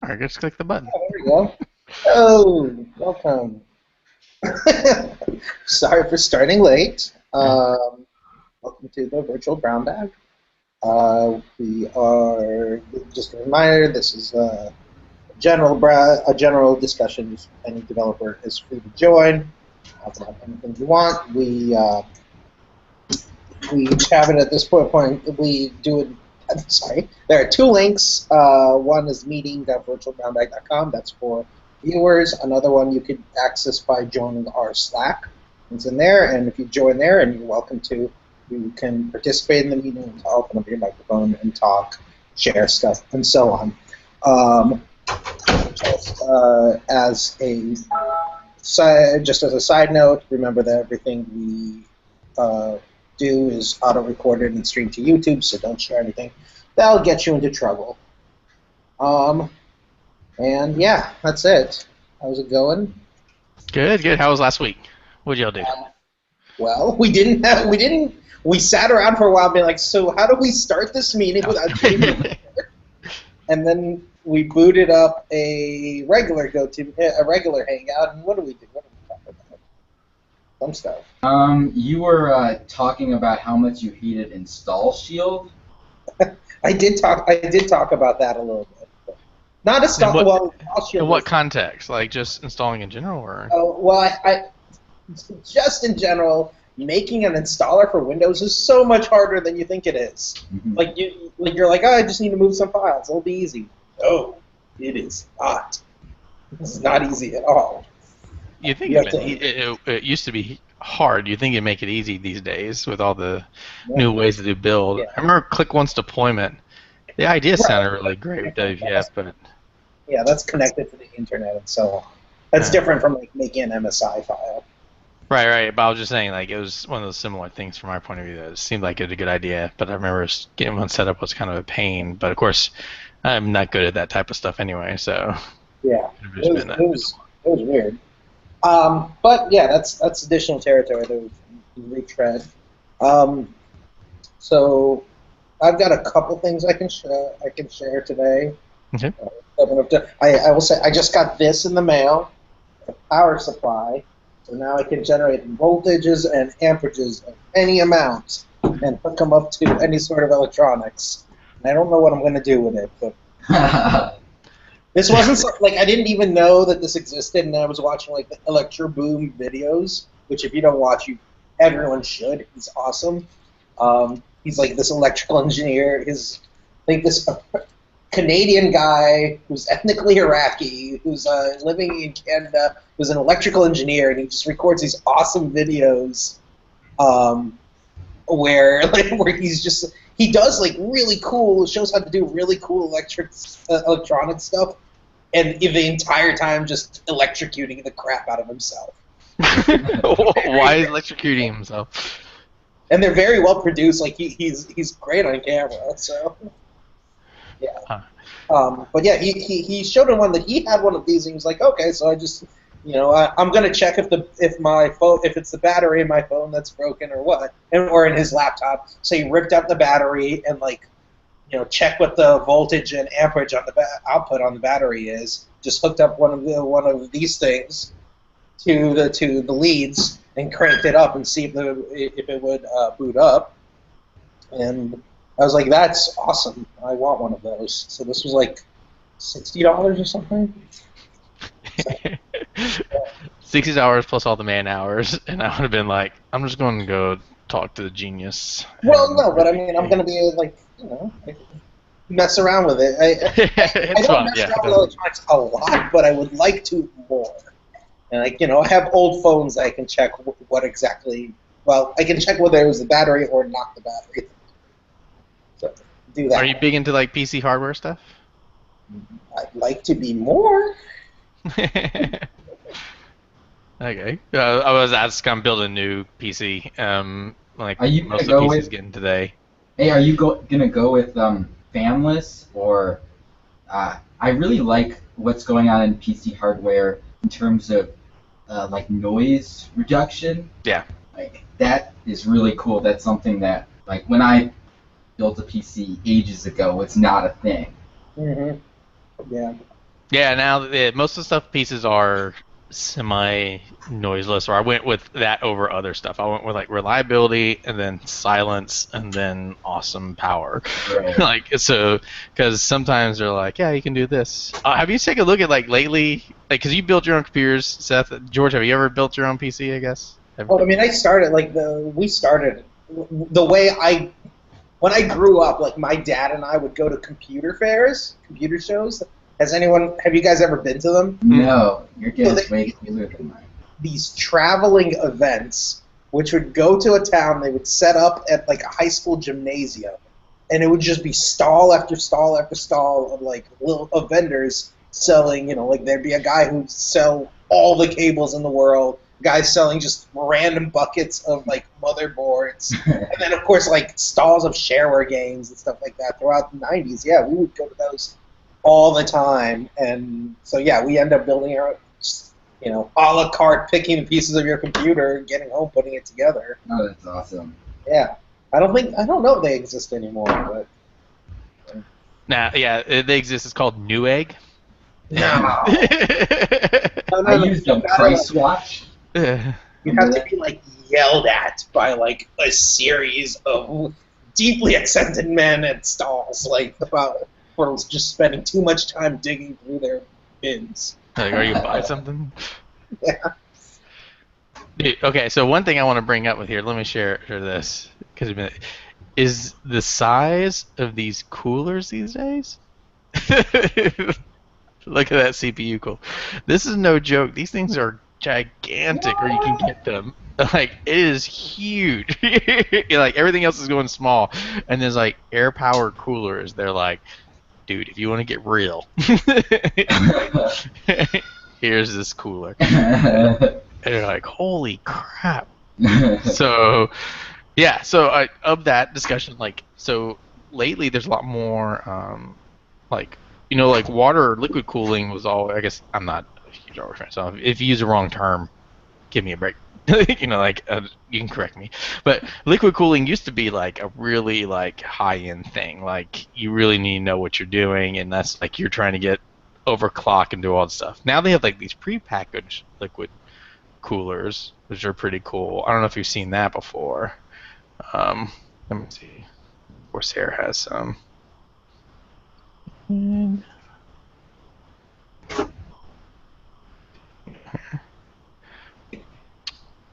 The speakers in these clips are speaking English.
All right, just click the button. Oh, there we go. Oh, welcome. Sorry for starting late. Welcome to the virtual brown bag. We are just a reminder. This is a general discussion. Any developer is free to join. Talk about anything you want. We each have it at this point. We do it. Sorry, there are two links. One is meeting.virtualbrownbag.com. That's for viewers. Another one you could access by joining our Slack. It's in there, and if you join there, and you're welcome to, you can participate in the meeting and open up your microphone and talk, share stuff, and so on. Just as a side note, remember that everything we do is auto-recorded and streamed to YouTube, so don't share anything. That'll get you into trouble. And yeah, that's it. How's it going? Good. How was last week? What'd y'all do? Well, we sat around for a while being like, so how do we start this meeting without doing And then we booted up a regular hangout, and what do we do? What do we talk about? Some stuff. You were talking about how much you hated Install Shield. I did talk about that a little bit. But not Install Shield. In what context? Like just installing in general, or? Well, I just in general, making an installer for Windows is so much harder than you think it is. Mm-hmm. You're like, oh, I just need to move some files. It'll be easy. No, it is not. It's not easy at all. You think it used to be hard. You think it'd make it easy these days with all the new ways to do build. Yeah. I remember Click Once deployment. The idea sounded really great with WPF, but yeah, that's connected to the internet and so on. That's different from like making an MSI file. Right. But I was just saying, like, it was one of those similar things from my point of view. That it seemed like it was a good idea, but I remember getting one set up was kind of a pain. But of course, I'm not good at that type of stuff anyway, so yeah, it was weird. But yeah, that's additional territory that we retread. So I've got a couple things I can share today. Okay. I will say I just got this in the mail, a power supply. So now I can generate voltages and amperages of any amount and hook them up to any sort of electronics. And I don't know what I'm going to do with it, but this wasn't like I didn't even know that this existed, and I was watching like the Electro Boom videos, which if you don't watch, everyone should. He's awesome. He's like this electrical engineer. He's like this Canadian guy who's ethnically Iraqi, who's living in Canada, who's an electrical engineer, and he just records these awesome videos where he does like really cool, shows how to do really cool electronic stuff, and the entire time just electrocuting the crap out of himself. Why is electrocuting himself? And they're very well produced. Like he's great on camera, so. Yeah. Huh. But yeah, he showed him one that he had one of these, and he was like, okay, so I just, I'm gonna check if it's the battery in my phone that's broken or what, or in his laptop. So he ripped out the battery and check what the voltage and amperage on the output on the battery is. Just hooked up one of these things to the leads and cranked it up and see if it would boot up. And I was like, that's awesome. I want one of those. So this was like $60 or something. $60 plus all the man hours, and I would have been like, I'm just going to go talk to the genius. Well, no, but I mean, I'm going to be like, mess around with it. I don't mess around with electronics a lot, but I would like to more. And I have old phones that I can check what exactly. Well, I can check whether it was the battery or not the battery. So do that. Are you big into like PC hardware stuff? I'd like to be more. Okay. I was asked I'm building a new PC. Like are you most of the PCs getting today. Hey, are you gonna go with fanless or? I really like what's going on in PC hardware in terms of like noise reduction. Yeah. Like that is really cool. That's something that like when I built a PC ages ago, it's not a thing. Mhm. Yeah. Yeah, now most of the stuff pieces are semi noiseless, or I went with that over other stuff. I went with like reliability and then silence and then awesome power. Right. Like so, because sometimes they're like, yeah, you can do this. Have you taken a look at like lately, like because you built your own computers, Seth? George, have you ever built your own PC? I guess. Well, I mean, I started we started the way when I grew up, like my dad and I would go to computer fairs, computer shows. Have you guys ever been to them? No, your kid is way cooler than mine. These traveling events, which would go to a town, they would set up at like a high school gymnasium, and it would just be stall after stall after stall of like of vendors selling, like there'd be a guy who'd sell all the cables in the world, guys selling just random buckets of like motherboards, and then of course like stalls of shareware games and stuff like that throughout the 90s. Yeah, we would go to those all the time, and so yeah, we end up building our, a la carte, picking the pieces of your computer, getting home, putting it together. Oh, that's awesome. Yeah, I don't know if they exist anymore, but Nah, yeah, they exist. It's called Newegg. no. I used a Price Watch. You have to be like yelled at by like a series of deeply accented men at stalls, like about for just spending too much time digging through their bins. Like, are you buy something? Yeah. Dude, okay, so one thing I want to bring up with here, let me share this, because is the size of these coolers these days? Look at that CPU cooler. This is no joke. These things are gigantic, or you can get them. Like, it is huge. Like, everything else is going small, and there's like air-powered coolers. They're like, dude, if you want to get real, here's this cooler. And you're like, holy crap. So, yeah, so of that discussion, like, so lately there's a lot more, like, like water or liquid cooling was all, I guess, I'm not a huge water fan, so if you use the wrong term, give me a break. You can correct me. But liquid cooling used to be like a really like high-end thing. Like you really need to know what you're doing, and that's like you're trying to get overclock and do all this stuff. Now they have like these pre-packaged liquid coolers, which are pretty cool. I don't know if you've seen that before. Let me see. Corsair has some.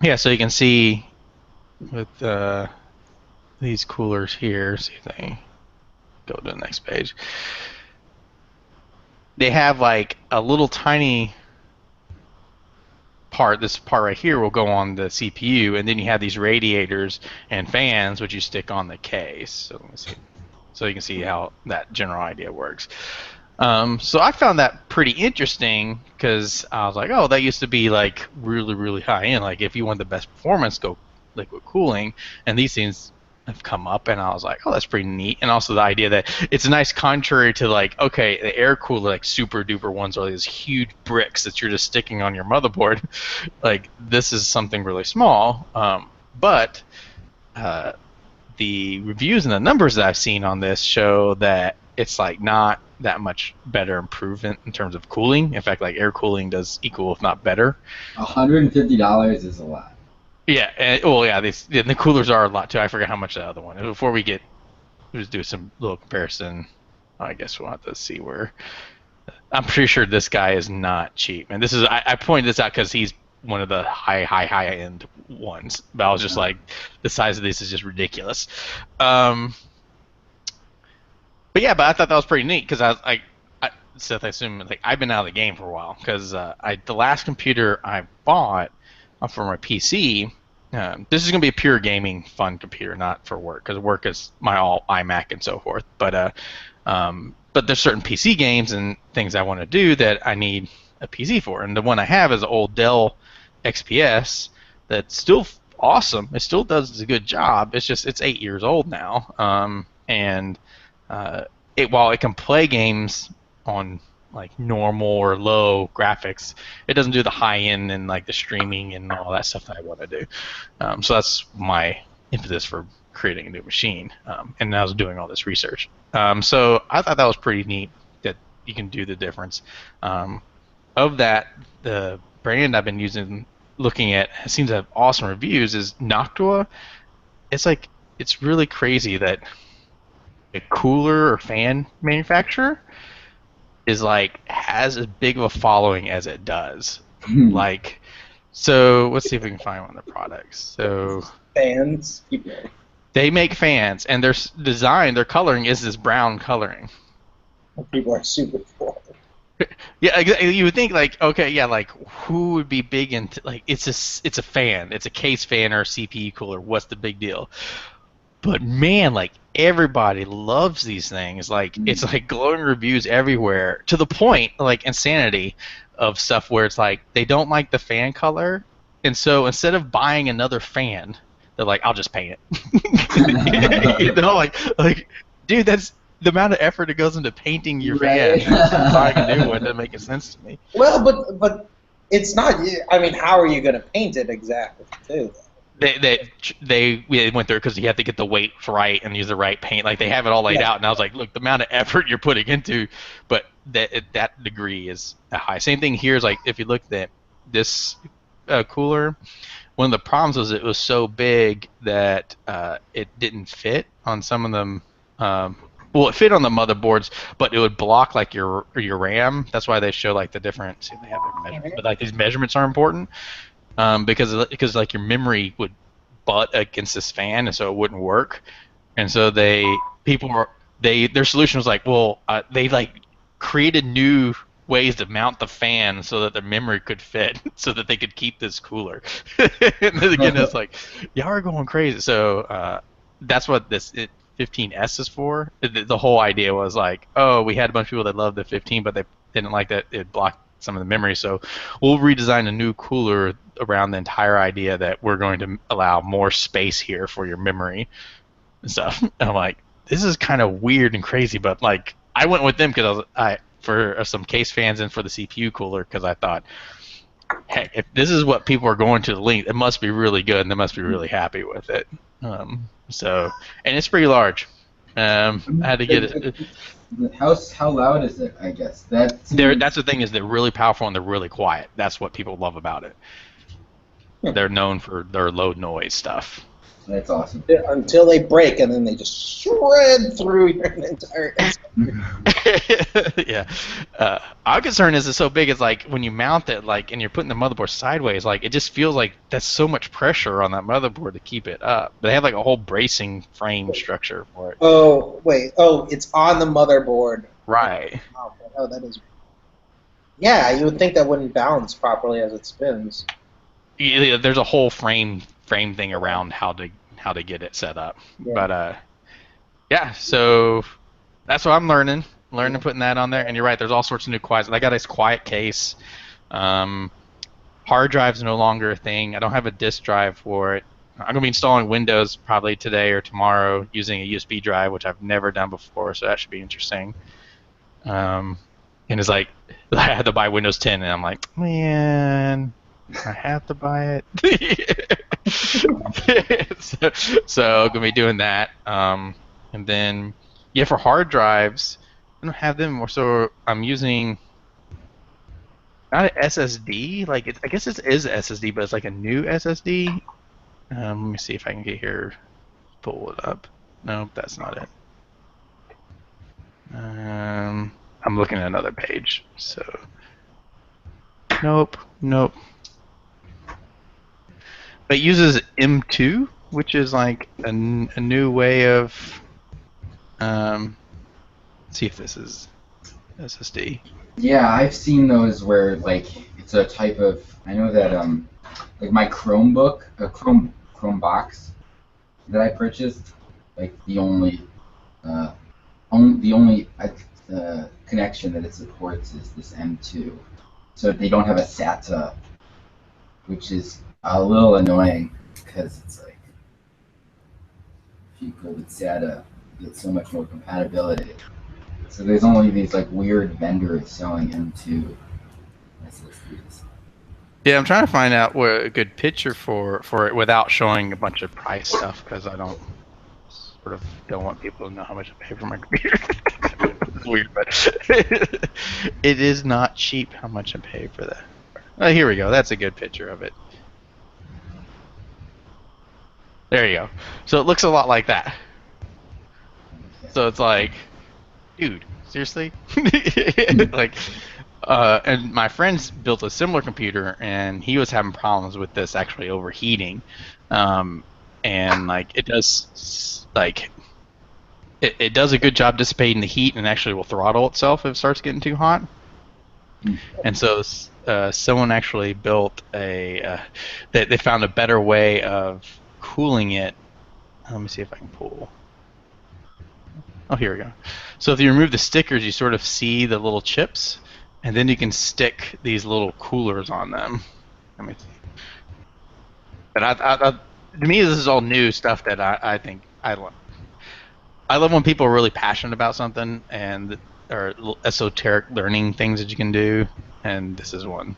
Yeah, so you can see with these coolers here, see if they go to the next page. They have like a little tiny part, this part right here will go on the CPU, and then you have these radiators and fans which you stick on the case. So let me see. So you can see how that general idea works. So I found that pretty interesting because I was like, oh, that used to be like really, really high end. Like if you want the best performance, go liquid cooling. And these things have come up, and I was like, oh, that's pretty neat. And also the idea that it's a nice contrary to like, okay, the air cooler, like super duper ones are these huge bricks that you're just sticking on your motherboard. Like this is something really small. But the reviews and the numbers that I've seen on this show that it's like not that much better improvement in terms of cooling. In fact, like air cooling does equal, if not better. $150 is a lot. Yeah, the coolers are a lot too. I forget how much the other one. Before we just do some little comparison. I guess we'll have to see where. I'm pretty sure this guy is not cheap, and this is I pointed this out because he's one of the high end ones. But I was just like, the size of this is just ridiculous. But I thought that was pretty neat because Seth, I assume like I've been out of the game for a while because the last computer I bought for my PC, this is gonna be a pure gaming fun computer, not for work because work is my all iMac and so forth. But there's certain PC games and things I want to do that I need a PC for, and the one I have is an old Dell XPS that's still awesome. It still does a good job. It's just it's 8 years old now, while it can play games on like normal or low graphics, it doesn't do the high end and like the streaming and all that stuff that I want to do. So that's my impetus for creating a new machine. And I was doing all this research. So I thought that was pretty neat that you can do the difference. Of that, the brand I've been using, looking at, seems to have awesome reviews, is Noctua. It's really crazy that a cooler or fan manufacturer is has as big of a following as it does. So let's see if we can find one of the products. So Fans. they make fans, and their design, their coloring is this brown coloring. People are super cool. Yeah, exactly. You would think okay, yeah, who would be big into it's a fan, it's a case fan or a CPU cooler. What's the big deal? But man, everybody loves these things. It's glowing reviews everywhere, to the point insanity of stuff where it's they don't like the fan color, and so instead of buying another fan, they're I'll just paint it. Dude, that's the amount of effort that goes into painting your fan. Buying a new one doesn't make sense to me. Well, but it's not. I mean, how are you going to paint it exactly, too? They went through because you have to get the weights right and use the right paint. They have it all laid out, and I was look, the amount of effort you're putting into, but that degree is high. Same thing here is if you look at this cooler, one of the problems was it was so big that it didn't fit on some of them. Well, it fit on the motherboards, but it would block your RAM. That's why they show the different. See, they have their measurements, but these measurements are important. Because your memory would butt against this fan, and so it wouldn't work. And so their solution was they created new ways to mount the fan so that the memory could fit, so that they could keep this cooler. And then again, it's y'all are going crazy. So that's what this 15S is for. The whole idea was oh, we had a bunch of people that loved the 15, but they didn't like that it blocked some of the memory, so we'll redesign a new cooler around the entire idea that we're going to allow more space here for your memory and stuff. And I'm this is kind of weird and crazy, but I went with them because for some case fans and for the CPU cooler, because I thought, heck, if this is what people are going to the link, it must be really good, and they must be really happy with it. And it's pretty large. I had to get it. How loud is it? I guess that's the thing, is they're really powerful and they're really quiet. That's what people love about it. They're known for their low noise stuff. That's awesome. Until they break, and then they just shred through your entire. Yeah. Our concern is it's so big. It's when you mount it, and you're putting the motherboard sideways, it just feels that's so much pressure on that motherboard to keep it up. But they have a whole bracing frame structure for it. Oh wait. Oh, it's on the motherboard. Right. Oh, that is. Yeah, you would think that wouldn't balance properly as it spins. Yeah, there's a whole frame thing around how to get it set up. Yeah. But yeah, so that's what I'm learning putting that on there. And you're right, there's all sorts of new quiets. I got this quiet case. Hard drive's no longer a thing. I don't have a disk drive for it. I'm going to be installing Windows probably today or tomorrow using a USB drive, which I've never done before, so that should be interesting. And it's I had to buy Windows 10, and I'm man, I have to buy it. so I'm going to be doing that. And then, yeah, for hard drives, I don't have them anymore, so I'm using not an SSD. I guess it is an SSD, but it's a new SSD. Let me see if I can get here, pull it up. Nope, that's not it. I'm looking at another page, so nope. But it uses M2, which is a new way of. Let's see if this is SSD. Yeah, I've seen those where it's a type of. I know that my Chromebook, Chrome box that I purchased, the only connection that it supports is this M2. So they don't have a SATA, which is a little annoying because it's if you go with SATA, you get so much more compatibility. So there's only these weird vendors selling M2 SSDs. Yeah, I'm trying to find out what a good picture for it without showing a bunch of price stuff, because I don't want people to know how much I pay for my computer. It's weird, but it is not cheap how much I pay for that. Oh, here we go. That's a good picture of it. There you go. So it looks a lot like that. So it's like, dude, seriously? Like, and my friend's built a similar computer, and he was having problems with this actually overheating, and like it does like it does a good job dissipating the heat, and actually will throttle itself if it starts getting too hot. And so someone actually built they found a better way of cooling it. Let me see if I can pull. Oh, here we go. So if you remove the stickers, you sort of see the little chips, and then you can stick these little coolers on them. Let me see. And to me, this is all new stuff that I think I love. I love when people are really passionate about something and or esoteric learning things that you can do, and this is one.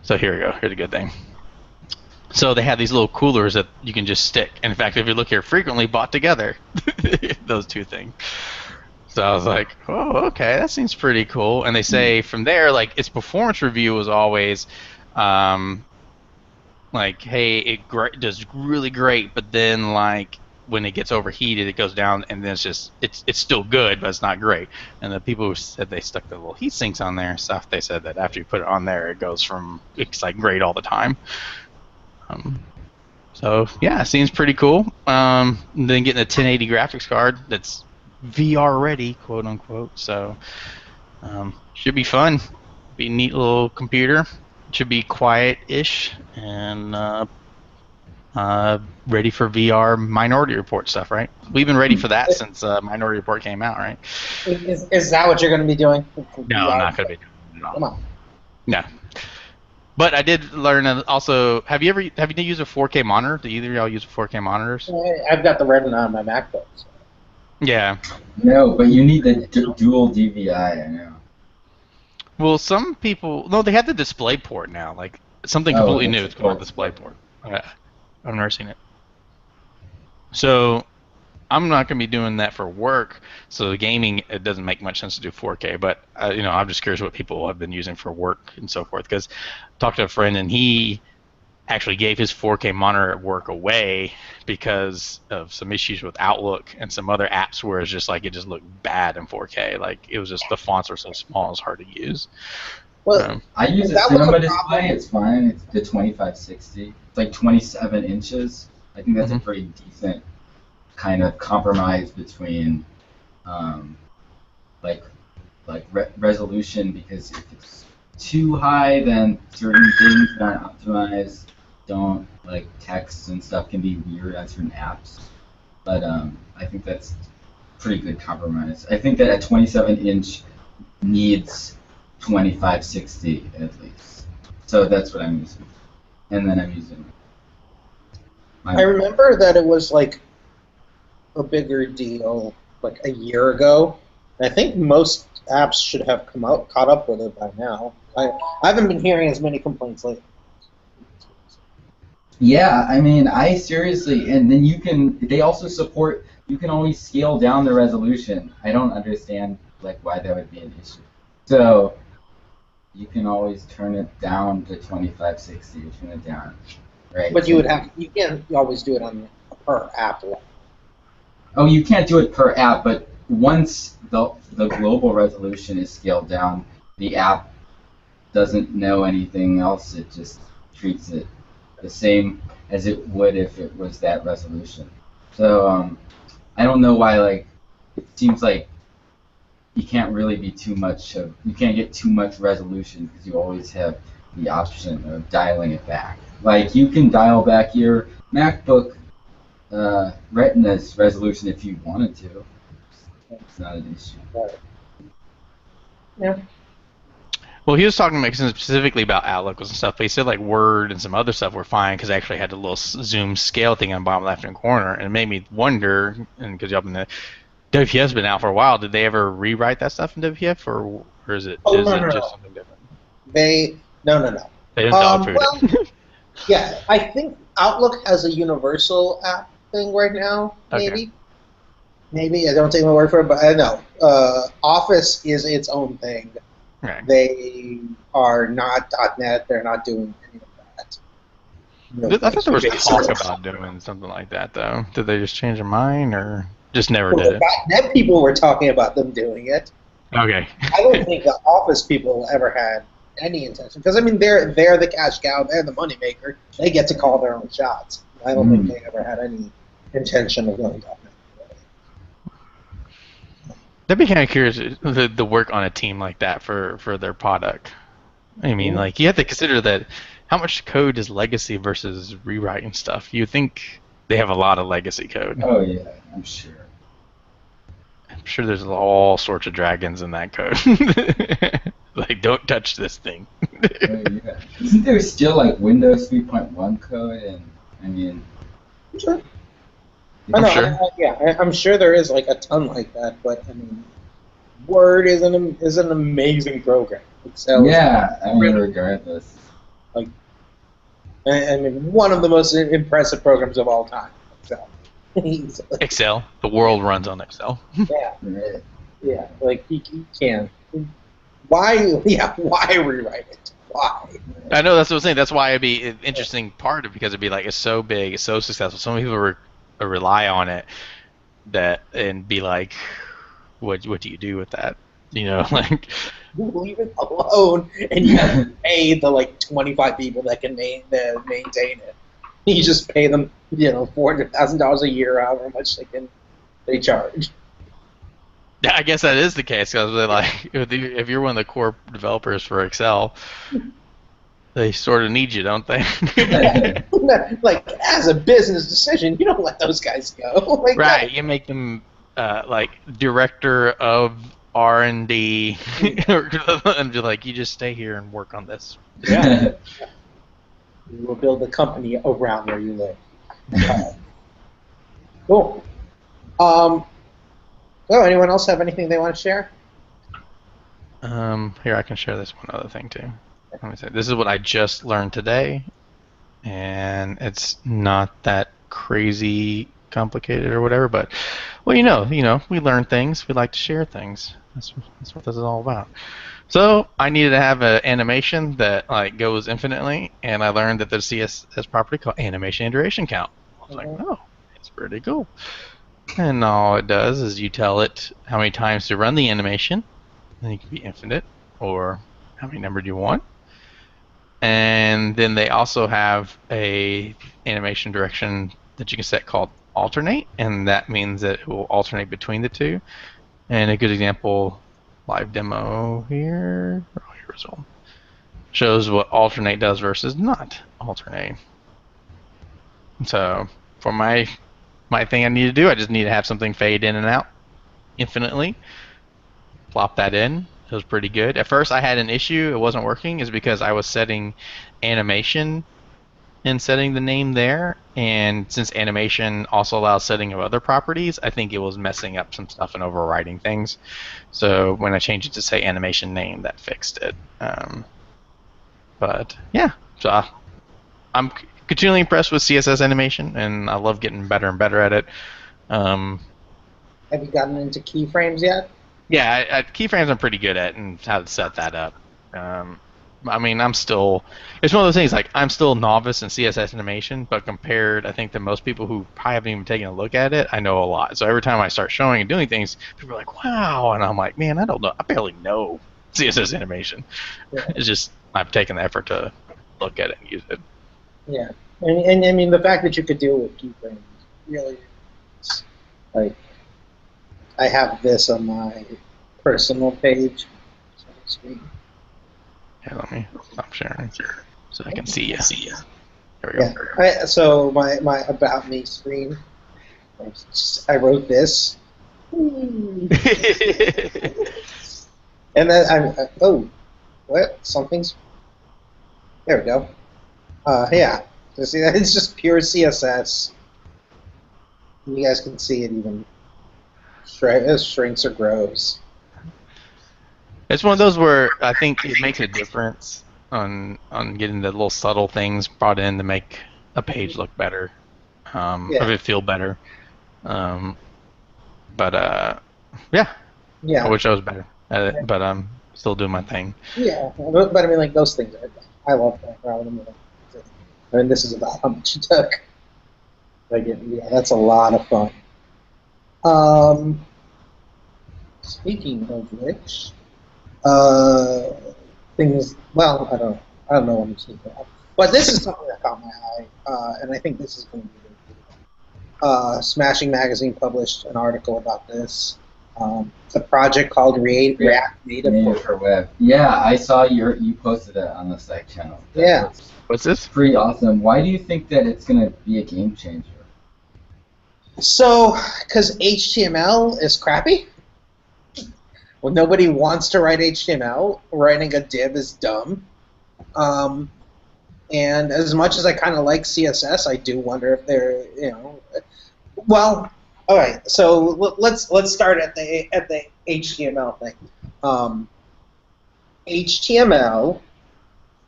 So here we go. Here's a good thing. So they have these little coolers that you can just stick. And in fact, if you look here, frequently bought together, those two things. So I was like, oh, okay, that seems pretty cool. And they say from there, like, its performance review was always, like, hey, it does really great, but then, like, when it gets overheated, it goes down, and then it's still good, but it's not great. And the people who said they stuck the little heat sinks on there and stuff, they said that after you put it on there, it goes from, it's like great all the time. So yeah, it seems pretty cool. Then getting a 1080 graphics card that's VR ready, quote unquote. So should be fun. Be a neat little computer. Should be quiet-ish and ready for VR Minority Report stuff, right? We've been ready for that since Minority Report came out, right? Is that what you're going to be doing? No, I'm not going to be doing it at all. Come on. No. But I did learn also. Have you used a 4K monitor? Do either of y'all use 4K monitors? I've got the Retina on my MacBook. So. Yeah. No, but you need the dual DVI. I know. Well, some people they have the DisplayPort now, like something completely new. It's called DisplayPort. I've never seen it. So I'm not going to be doing that for work. So gaming, it doesn't make much sense to do 4K. But I'm just curious what people have been using for work and so forth. Because I talked to a friend and he actually gave his 4K monitor at work away because of some issues with Outlook and some other apps where it's just like it just looked bad in 4K. Like it was just the fonts are so small, it's hard to use. Well, I use a cinema display. It's fine. It's the 2560. It's like 27 inches. I think that's a pretty decent kind of compromise between resolution, because if it's too high, then certain things that aren't optimized don't, like text and stuff can be weird on certain apps. But I think that's pretty good compromise. I think that a 27-inch needs 2560 at least. So that's what I'm using. And then I'm using I remember that it was like a bigger deal like a year ago. I think most apps should have caught up with it by now. I haven't been hearing as many complaints lately. Yeah, I mean, I seriously, and then they also support, you can always scale down the resolution. I don't understand like why that would be an issue. So you can always turn it down to 2560, turn it down, right? But you can't always do it on per app. Oh, you can't do it per app, but once the global resolution is scaled down, the app doesn't know anything else. It just treats it the same as it would if it was that resolution. So I don't know why, like, it seems like you can't really be you can't get too much resolution because you always have the option of dialing it back. Like, you can dial back your MacBook Retina's resolution if you wanted to. It's not an issue. Yeah. Well, he was talking specifically about Outlook and stuff, but he said like Word and some other stuff were fine because they actually had the little zoom scale thing on the bottom left-hand corner, and it made me wonder, and because y'all been the WPF's been out for a while, did they ever rewrite that stuff in WPF, or is it just something different? No. They didn't dog food it. Yeah, I think Outlook has a universal app thing right now, maybe. Maybe I don't take my word for it, but I know Office is its own thing. Right. They are not .NET. They're not doing any of that. No, I thought there was talk basics. about doing something like that, though. Did they just change their mind, or just never Well, did the it? .NET people were talking about them doing it. Okay. I don't think the Office people ever had any intention, because I mean they're the cash cow, they're the moneymaker. They get to call their own shots. I don't think they ever had any intention of going .NET. That'd be kind of curious, the work on a team like that for their product. I mean, like, you have to consider that how much code is legacy versus rewriting stuff. You think they have a lot of legacy code. Oh yeah, I'm sure. I'm sure there's all sorts of dragons in that code. Like, don't touch this thing. Oh, yeah. Isn't there still like Windows 3.1 code? And I mean, Sure. I'm I know, sure. I'm sure there is like a ton like that, but I mean, Word is an amazing program. Excel yeah, I mean, really- regardless. I mean, one of the most impressive programs of all time. Excel. Excel. The world runs on Excel. Yeah, Right. yeah. Like he can. Why? Yeah. Why rewrite it? Why? I know, that's what I'm saying. That's why it'd be an interesting part of it, because it'd be like, it's so big, it's so successful. So many people rely on it, that, and be like, what do you do with that? You know, like, You leave it alone, and you have to pay the like 25 people that can that maintain it. You just pay them, $400,000 a year, however much they charge. I guess that is the case, because like, if you're one of the core developers for Excel, they sort of need you, don't they? Like, as a business decision, you don't let those guys go. Like, Right, you make them like director of R&D, and be like, you just stay here and work on this. Yeah. You will build a company around where you live. Cool. So, anyone else have anything they want to share? Here, I can share this one other thing too. Let me say, this is what I just learned today, and it's not that crazy complicated or whatever, but, well, we learn things. We like to share things. That's what this is all about. So I needed to have an animation that like goes infinitely, and I learned that there's a CSS property called animation duration count. I was like, oh, it's pretty cool. And all it does is you tell it how many times to run the animation, and it can be infinite, or how many number do you want. And then they also have a animation direction that you can set called alternate, and that means that it will alternate between the two. And a good example, live demo here, here's one, shows what alternate does versus not alternate. So for my thing I need to do, I just need to have something fade in and out infinitely. Plop that in. It was pretty good. At first I had an issue, it wasn't working, is because I was setting animation and setting the name there, and since animation also allows setting of other properties, I think it was messing up some stuff and overriding things. So when I changed it to say animation name, that fixed it. But yeah, so I'm continually impressed with CSS animation, and I love getting better and better at it. Have you gotten into keyframes yet? Yeah, keyframes I'm pretty good at, and how to set that up. I mean, it's one of those things, like, I'm still a novice in CSS animation, but compared, I think, to most people who probably haven't even taken a look at it, I know a lot. So every time I start showing and doing things, people are like, wow, and I'm like, man, I don't know, I barely know CSS animation. Yeah. It's just, I've taken the effort to look at it and use it. Yeah. And I mean, the fact that you could do it with keyframes really is, like, I have this on my personal page. Yeah, let me stop sharing so I can see you. There we go. Yeah. So my About Me screen, I wrote this. And then oh, what? Something's. There we go. Yeah. So see, it's just pure CSS. You guys can see it even shrinks or grows. It's one of those where I think it makes a difference on getting the little subtle things brought in to make a page look better, or it feel better. But yeah, Yeah. I wish I was better at it, but I'm still doing my thing. Yeah, but I mean, like those things. I love that. I mean, this is about how much it took. Like, yeah, that's a lot of fun. Um, Speaking of which, uh, things. Well, I don't know what I'm speaking of. But this is something that caught my eye, and I think this is going to be really cool. Smashing Magazine published an article about this. It's a project called React Native for Web. Yeah, I saw you posted it on the site channel. Yeah. What's this? Pretty awesome. Why do you think that it's going to be a game changer? So, because HTML is crappy. Well, nobody wants to write HTML. Writing a div is dumb. And as much as I kind of like CSS, I do wonder if they're, well, all right. So let's start at the HTML thing. HTML,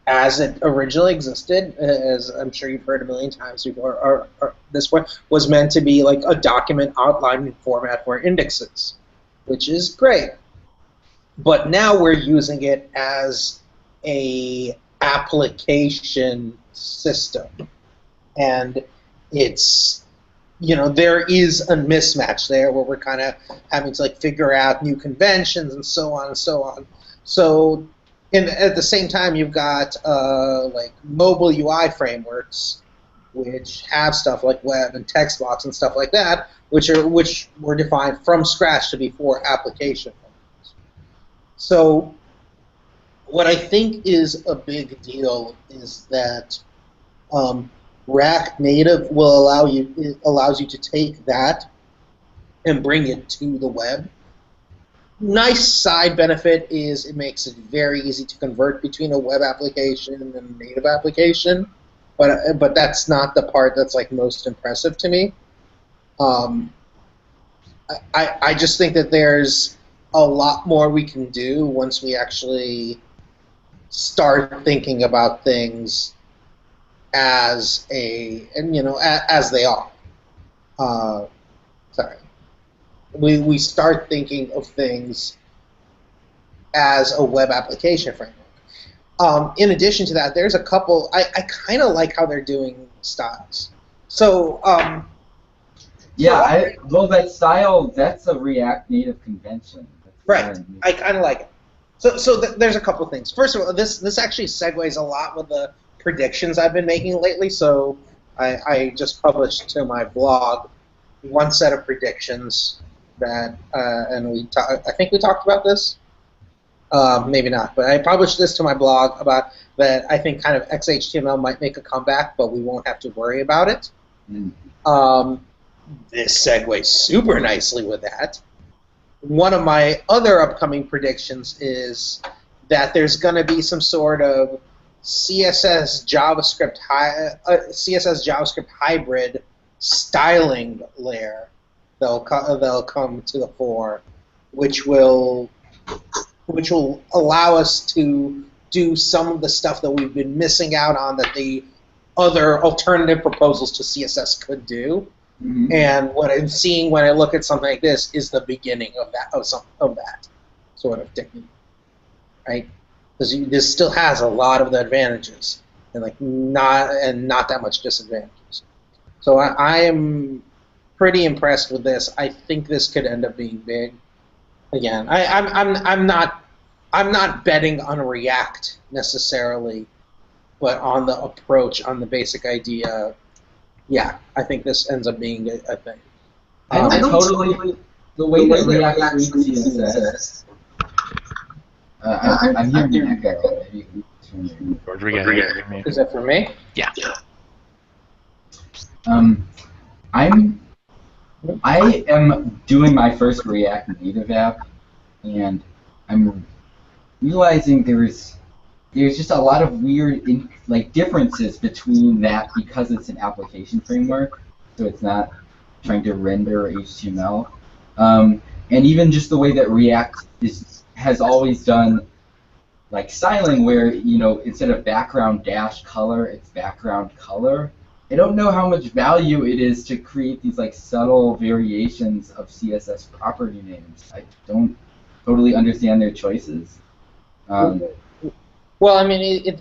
as it originally existed, as I'm sure you've heard a million times before, or this one was meant to be like a document outlining format for indexes, which is great. But now we're using it as a application system, and it's there is a mismatch there where we're kind of having to like figure out new conventions and so on and so on. So at the same time, you've got like mobile UI frameworks, which have stuff like web and text box and stuff like that, which were defined from scratch to be for application frameworks. So what I think is a big deal is that React Native allows you to take that and bring it to the web. Nice side benefit is it makes it very easy to convert between a web application and a native application, but that's not the part that's like most impressive to me. I just think that there's a lot more we can do once we actually start thinking about things as as they are. Sorry. We start thinking of things as a web application framework. In addition to that, there's a couple. I kind of like how they're doing styles. So that style, that's a React Native convention. Right. I kind of like it. So there's a couple things. First of all, this actually segues a lot with the predictions I've been making lately. So I just published to my blog one set of predictions that, and I think we talked about this. Maybe not, but I published this to my blog about that I think kind of XHTML might make a comeback, but we won't have to worry about it. This segues super nicely with that. One of my other upcoming predictions is that there's going to be some sort of CSS JavaScript hybrid styling layer that'll come to the fore, which will allow us to do some of the stuff that we've been missing out on that the other alternative proposals to CSS could do. Mm-hmm. And what I'm seeing when I look at something like this is the beginning of that sort of technique, right? Because this still has a lot of the advantages and not that much disadvantages. So I am pretty impressed with this. I think this could end up being big. Again, I'm not betting on React necessarily, but on the approach, on the basic idea. Yeah, I think this ends up being a thing. I totally the way that React reads CSS. I'm hearing you echo. Is that for me? Yeah. I am doing my first React Native app, and I'm realizing there's just a lot of weird differences between that because it's an application framework, so it's not trying to render HTML, and even just the way that React has always done like styling, where instead of background dash color, it's background color, I don't know how much value it is to create these like subtle variations of CSS property names. I don't totally understand their choices. Well, I mean,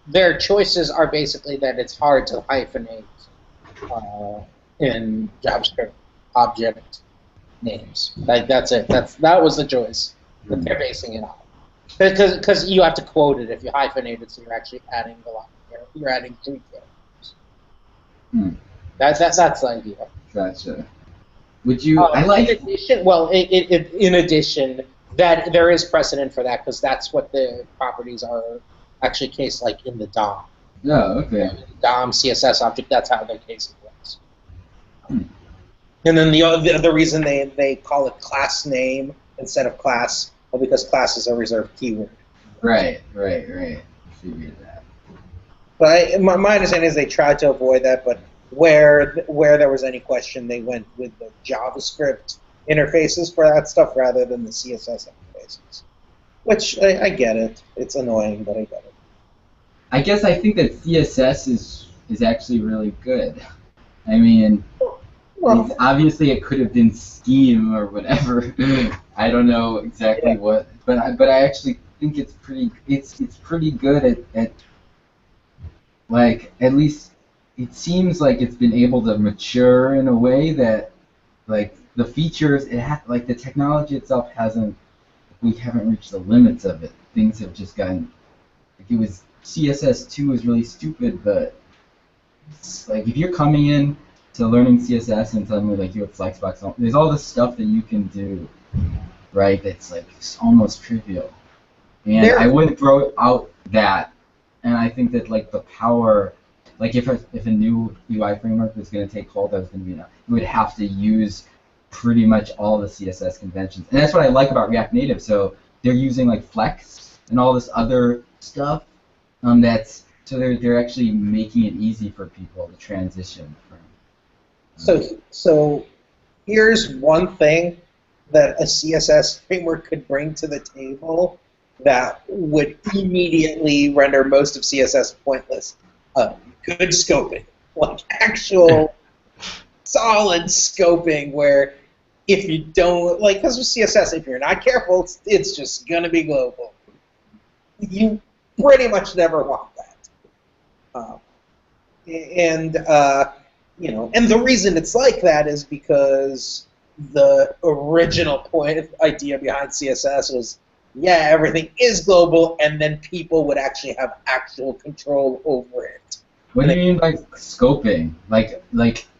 their choices are basically that it's hard to hyphenate in JavaScript object names. Like that's it. That was the choice that they're basing it on. Because you have to quote it if you hyphenate it, so you're actually adding you're adding 3 characters. That's the idea. Gotcha. Would you? I like. In addition, in addition, that there is precedent for that because that's what the properties are actually cased like in the DOM. Oh, okay. DOM CSS object. That's how their casing works. And then the reason they call it class name instead of class, well, because class is a reserved keyword. Right. I figured that. But my understanding is they tried to avoid that, but where there was any question, they went with the JavaScript interfaces for that stuff rather than the CSS interfaces. Which I get it. It's annoying, but I get it. I guess I think that CSS is actually really good. I mean, well, obviously it could have been Scheme or whatever. I don't know exactly what, but I actually think it's pretty good at like at least it seems like it's been able to mature in a way that like the features like the technology itself we haven't reached the limits of it. Things have just gotten like it was CSS2 is really stupid, but like if you're coming in to learning CSS and suddenly like you have Flexbox, there's all this stuff that you can do, right? That's like almost trivial, and I wouldn't throw out that. And I think that like the power, like if a new UI framework was going to take hold, that was going to be it would have to use pretty much all the CSS conventions, and that's what I like about React Native. So they're using like Flex and all this other stuff. They're actually making it easy for people to transition from. So here's one thing that a CSS framework could bring to the table that would immediately render most of CSS pointless. Good scoping, like actual solid scoping where if you don't, like, because with CSS, if you're not careful, it's just going to be global. You pretty much never want that. And the reason it's like that is because the original idea behind CSS was, yeah, everything is global, and then people would actually have actual control over it. What do you mean by scoping? Like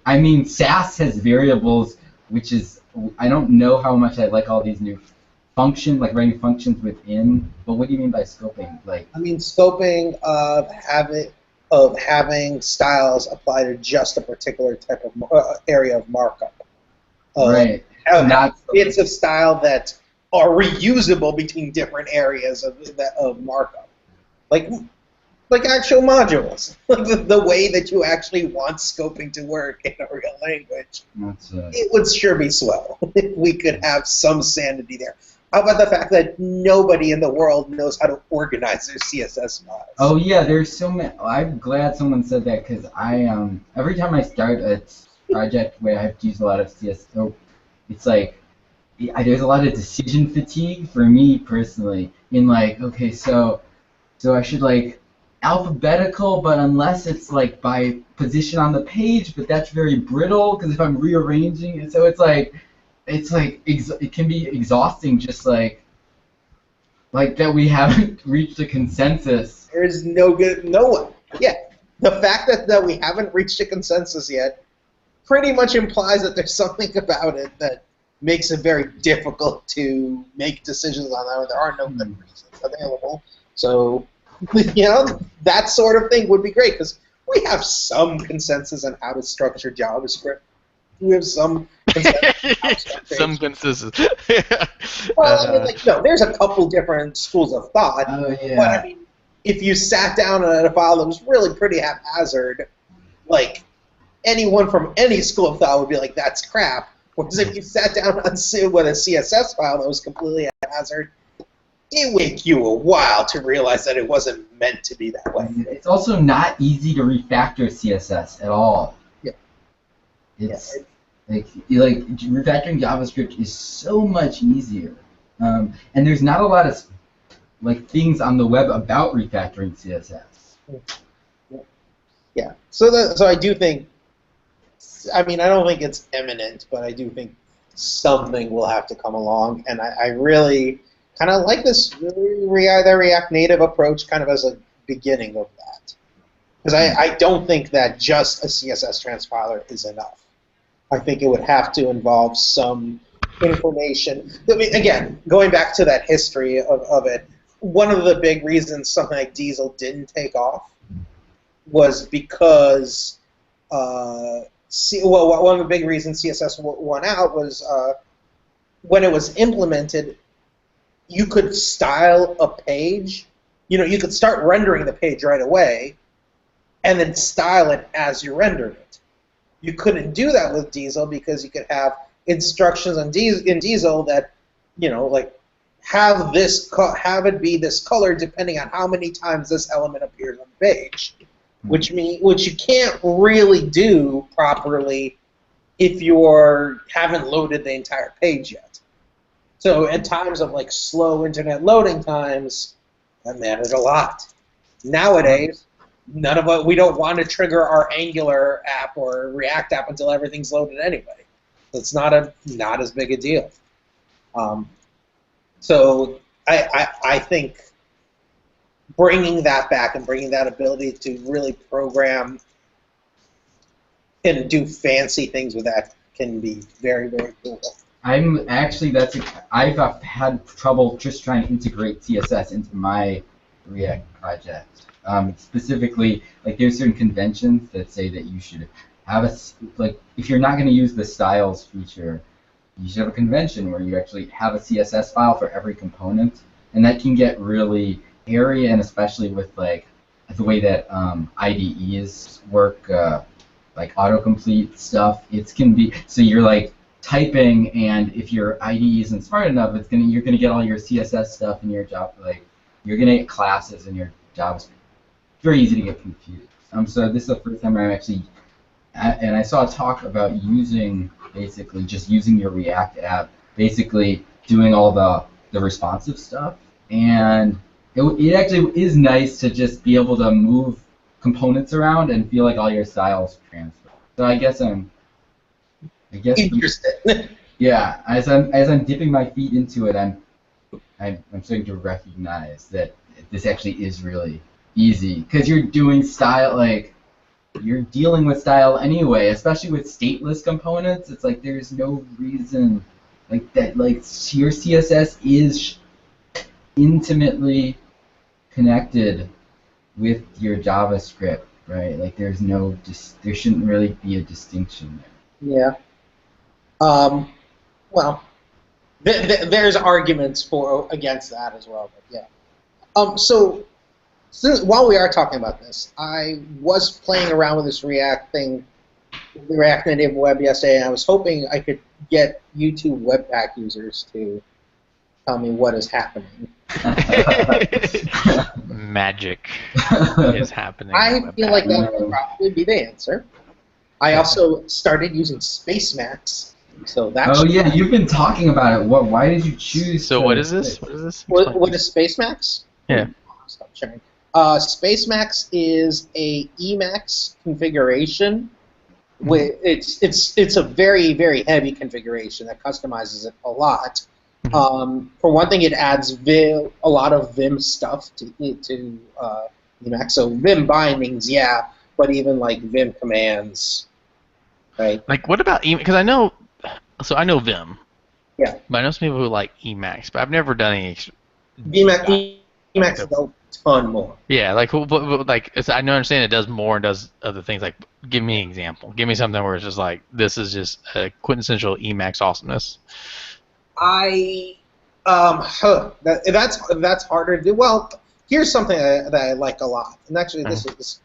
I mean, Sass has variables, which is I don't know how much I like all these new functions, like writing functions within. But what do you mean by scoping? Like I mean scoping of having styles apply to just a particular type of area of markup. Right. Not bits of style that are reusable between different areas of markup, like actual modules, the way that you actually want scoping to work in a real language. It would sure be swell if we could have some sanity there. How about the fact that nobody in the world knows how to organize their CSS files? Oh yeah, there's so many. I'm glad someone said that because I every time I start a project where I have to use a lot of CSS, it's like there's a lot of decision fatigue for me personally. In like, okay, so I should like alphabetical, but unless it's like by position on the page, but that's very brittle because if I'm rearranging it, so it's like it can be exhausting just like that we haven't reached a consensus. There's no one. Yeah, the fact that we haven't reached a consensus yet pretty much implies that there's something about it that makes it very difficult to make decisions on that. There are no good reasons available. So, that sort of thing would be great because we have some consensus on how to structure JavaScript. We have some consensus. Well, I mean, there's a couple different schools of thought. Oh, yeah. But I mean, if you sat down on a file that was really pretty haphazard, like anyone from any school of thought would be like, "That's crap." Whereas if you sat down with a CSS file that was completely haphazard, it would take you a while to realize that it wasn't meant to be that way. It's also not easy to refactor CSS at all. Yeah. It's like refactoring JavaScript is so much easier, and there's not a lot of like things on the web about refactoring CSS. Yeah. So I do think. I mean, I don't think it's imminent, but I do think something will have to come along, and I really kind of like this the React Native approach kind of as a beginning of that. Because I don't think that just a CSS transpiler is enough. I think it would have to involve some information. I mean, again, going back to that history of it, one of the big reasons something like Diesel didn't take off was because one of the big reasons CSS won out was when it was implemented, you could style a page. You could start rendering the page right away, and then style it as you rendered it. You couldn't do that with Diesel because you could have instructions in Diesel that, like have it be this color depending on how many times this element appears on the page, which you can't really do properly if you haven't loaded the entire page yet. So at times of like slow internet loading times, that mattered a lot. Nowadays, we don't want to trigger our Angular app or React app until everything's loaded anyway. So it's not as big a deal. So I think bringing that back and bringing that ability to really program and do fancy things with that can be very, very cool. I've had trouble just trying to integrate CSS into my React project. Specifically, like there's certain conventions that say that you should have if you're not going to use the styles feature, you should have a convention where you actually have a CSS file for every component, and that can get really hairy, and especially with like the way that IDEs work, like autocomplete stuff, it can be so you're like typing, and if your IDE isn't smart enough, you're gonna get all your CSS stuff in your job, like you're gonna get classes in your JavaScript. It's very easy to get confused. So this is the first time I'm actually, and I saw a talk about basically just using your React app, basically doing all the responsive stuff, and it actually is nice to just be able to move components around and feel like all your styles transfer. So I guess interesting. Yeah, as I'm dipping my feet into it, I'm starting to recognize that this actually is really easy because you're doing style, like you're dealing with style anyway, especially with stateless components. It's like there's no reason like that. Like your CSS is intimately connected with your JavaScript, right? Like there shouldn't really be a distinction Yeah. there. Well, there's arguments against that as well, but yeah. So while we are talking about this, I was playing around with this React thing, the React Native Web yesterday, and I was hoping I could get YouTube Webpack users to tell me what is happening. Magic is happening. I feel like that would probably be the answer. I also started using Spacemacs, so that's. Oh yeah, you've been talking about it. Why did you choose? So what is this? What is this? What is Spacemacs? Yeah. Stop sharing. Spacemacs is a Emacs configuration. It's a very, very heavy configuration that customizes it a lot. For one thing, it adds a lot of Vim stuff to Emacs. So Vim bindings, yeah, but even like Vim commands, right? Like what about because I know Vim. Yeah. But I know some people who like Emacs, but I've never done any. Emacs is a ton more. Yeah, like I understand it does more and does other things. Like, give me an example. Give me something where it's just like this is just a quintessential Emacs awesomeness. That's harder to do. Well, here's something that I like a lot, and actually this is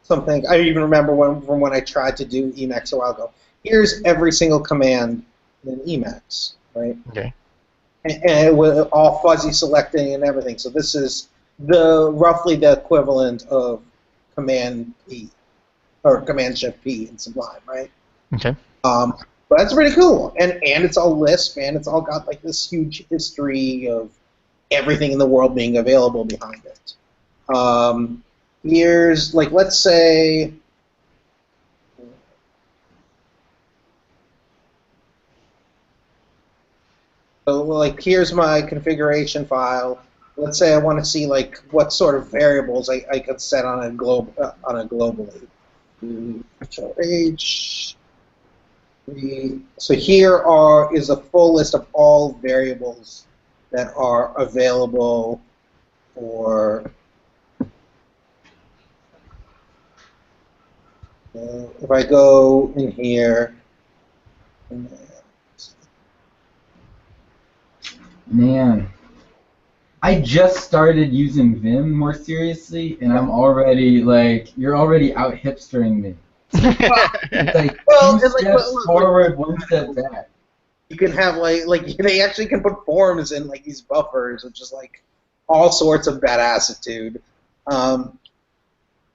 something I even remember from when I tried to do Emacs a while ago. Here's every single command in Emacs, right? Okay. and with all fuzzy selecting and everything. So this is roughly the equivalent of Command P or Command Shift P in Sublime, right? Okay. But that's pretty cool, and it's all Lisp, and it's all got like this huge history of everything in the world being available behind it. Here's like, let's say. So, like, here's my configuration file. Let's say I want to see like what sort of variables I could set on a globally. So H. So here is a full list of all variables that are available for. If I go in here. Man, I just started using Vim more seriously, and I'm already like, you're already out hipstering me. It's like two steps forward, one step back. You can have like they actually can put forms in like these buffers, which is like all sorts of badassitude.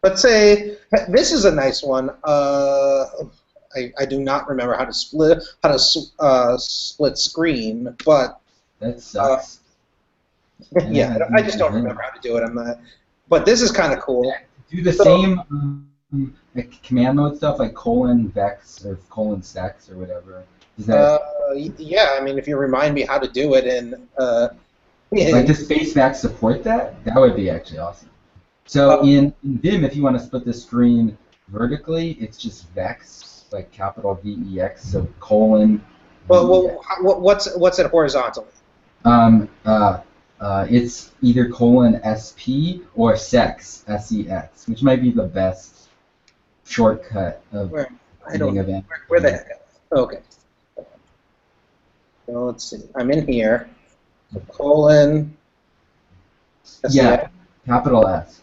Let's say this is a nice one. I do not remember how to split screen, but that sucks. Yeah, I just don't remember how to do it. But this is kind of cool. Do the same like command mode stuff, like :vex or :sex or whatever. Is that? Yeah, I mean, if you remind me how to do it, and like does Spacemac support that? That would be actually awesome. So in Vim, if you want to split the screen vertically, it's just vex, like capital VEX, so colon. Well, what's it horizontally? It's either :SP or sex, SEX, which might be the best shortcut of where the heck? Okay. So let's see. I'm in here. So colon. SEX. Yeah, capital S.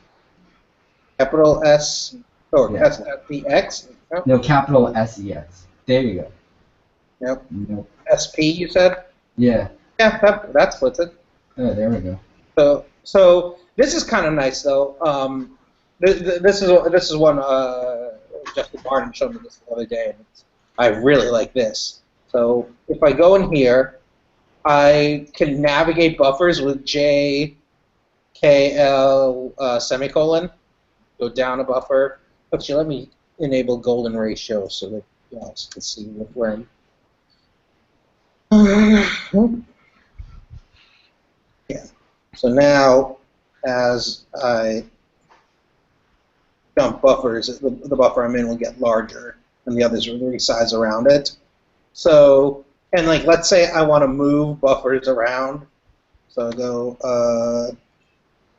Capital S. Oh, Yeah. SEX? Oh. No, capital SEX. There you go. Yep. Nope. SP, you said? Yeah. Yeah, that splits it. Oh, there we go. So this is kind of nice though. This is one Justin Barton showed me this the other day, and I really like this. So if I go in here, I can navigate buffers with JKL semicolon. Go down a buffer. Actually, let me enable golden ratio so that you guys can see where I'm. Yeah. So now, as I dump buffers, the buffer I'm in will get larger, and the others will resize around it. So, and like, let's say I want to move buffers around. So I go,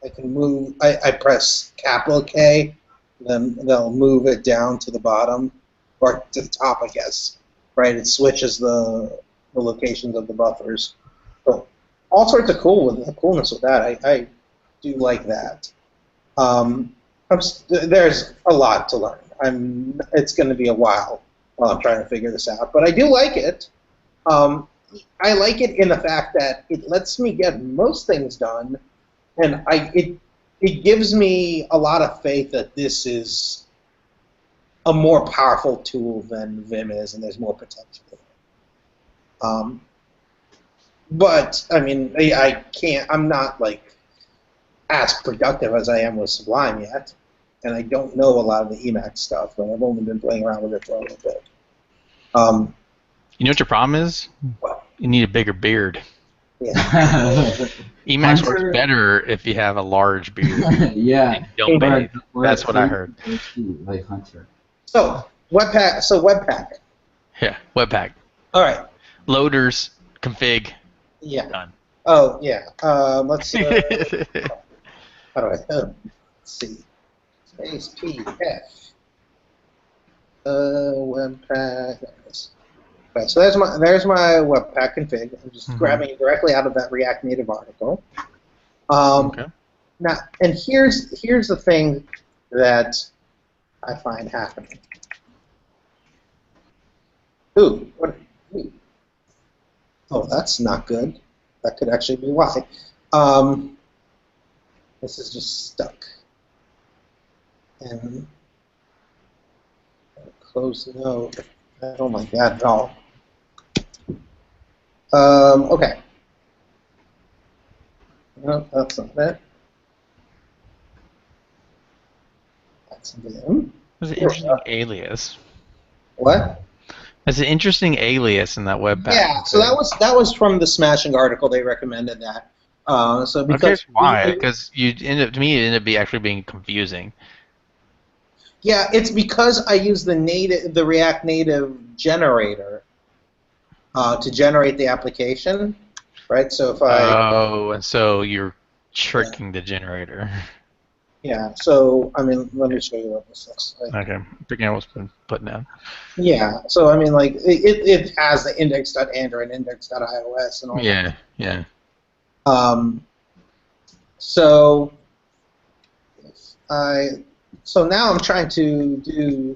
I can move, I press capital K, then they'll move it down to the bottom, or to the top, I guess. Right? It switches the locations of the buffers. So, all sorts of coolness with that. I do like that. There's a lot to learn. It's going to be a while while I'm trying to figure this out, but I do like it. I like it in the fact that it lets me get most things done, and it gives me a lot of faith that this is a more powerful tool than Vim is, and there's more potential. But I mean, I can't. I'm not like as productive as I am with Sublime yet, and I don't know a lot of the Emacs stuff. But I've only been playing around with it for a little bit. You know what your problem is? What? You need a bigger beard. Yeah. Emacs works better if you have a large beard. Yeah. And you don't bathe. That's what I heard. Like Hunter. So Webpack. Yeah, Webpack. All right. Loaders, config. Yeah. Done. Oh yeah. Let's. How do I? Let's see. Space PF. Webpack. There it is. Right, so there's my Webpack config. I'm just grabbing it directly out of that React Native article. Okay. Now, and here's the thing that I find happening. Ooh, what? Ooh. Oh, that's not good. That could actually be why. This is just stuck. And close note. I don't like that at all. Okay. No, that's not it. That's Vim. There's an interesting alias. What? There's an interesting alias in that web pack. Yeah, so that was from the Smashing article. They recommended that. So because why? Because to me, it ended up actually being confusing. Yeah, it's because I use the React Native generator to generate the application, right? So if and so you're tricking the generator. Yeah. So I mean, let me show you what this looks like. Okay, picking out what's been put down. Yeah. So I mean, like it has the index.android, index.ios, and all. Yeah. Yeah. So so now I'm trying to do.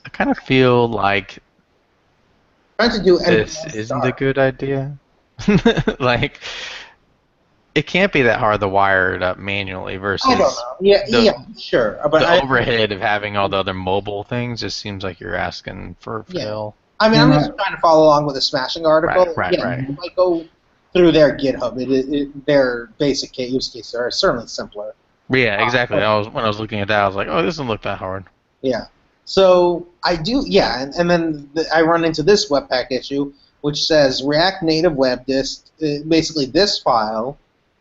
I kind of feel like this isn't a good idea. Like, it can't be that hard to wire it up manually versus. I don't know. Yeah, sure. But the overhead of having all the other mobile things just seems like you're asking for Phil. I mean, I'm just trying to follow along with the Smashing article. Right. You might go through their GitHub. Their basic use cases are certainly simpler. Yeah, exactly. When I was looking at that, I was like, oh, this doesn't look that hard. Yeah. So I do, and then I run into this Webpack issue, which says React Native Web Dist, basically this file,